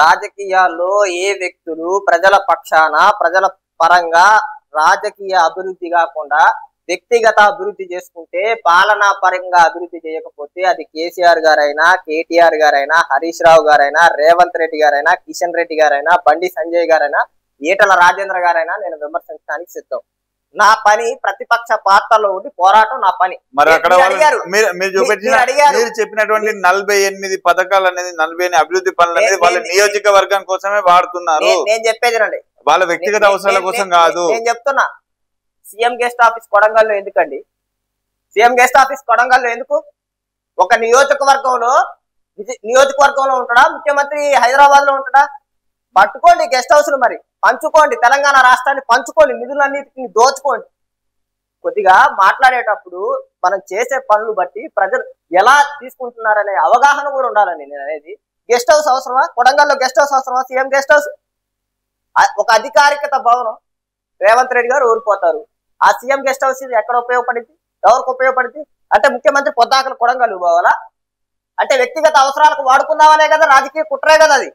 రాజకీయాల్లో ఏ వ్యక్తులు ప్రజల పక్షాన ప్రజల పరంగా రాజకీయ అభివృద్ధి కాకుండా వ్యక్తిగత అభివృద్ధి చేసుకుంటే పాలనా పరంగా అభివృద్ధి చేయకపోతే అది కేసీఆర్ గారైనా కేటీఆర్ గారైనా హరీష్ రావు గారైనా రేవంత్ రెడ్డి గారైనా కిషన్ రెడ్డి గారైనా బండి సంజయ్ గారైనా ఈటల రాజేంద్ర గారైనా నేను విమర్శించడానికి సిద్ధం. నా పని ప్రతిపక్ష పాత్రలో ఉండి పోరాటం నా పని. మరి అక్కడ మీరు చెప్పినటువంటి 48 పథకాలు అనేది 48 అభివృద్ధి పనులు అనేది వాళ్ళ నియోజకవర్గం కోసమే వాడుతున్నారు. నేను చెప్పేది రండి, వాళ్ళ వ్యక్తిగత అవసరాల కోసం కాదు. నేను చెప్తున్నా, సీఎం గెస్ట్ ఆఫీస్ కొడంగల్లో ఎందుకండి? సీఎం గెస్ట్ ఆఫీస్ కొడంగల్లో ఎందుకు? ఒక నియోజకవర్గంలో ఉంటాడా ముఖ్యమంత్రి? హైదరాబాద్ లో ఉంటాడా? పట్టుకోండి గెస్ట్ హౌస్లు, మరి పంచుకోండి, తెలంగాణ రాష్ట్రాన్ని పంచుకోండి, నిధులన్నిటిని దోచుకోండి. కొద్దిగా మాట్లాడేటప్పుడు మనం చేసే పనులు బట్టి ప్రజలు ఎలా తీసుకుంటున్నారనే అవగాహన కూడా ఉండాలండి. నేను అనేది గెస్ట్ హౌస్ అవసరమా? కొడంగల్లో గెస్ట్ హౌస్ అవసరమా? సీఎం గెస్ట్ హౌస్ ఒక అధికారికత భవనం. రేవంత్ రెడ్డి గారు ఊరిపోతారు, ఆ సీఎం గెస్ట్ హౌస్ ఎక్కడ ఉపయోగపడింది? ఎవరికి ఉపయోగపడింది? అంటే ముఖ్యమంత్రి పొద్దాకలు కొడంగల్ పోవాలా? అంటే వ్యక్తిగత అవసరాలకు వాడుకుందామనే కదా, రాజకీయ కుట్రే కదా అది.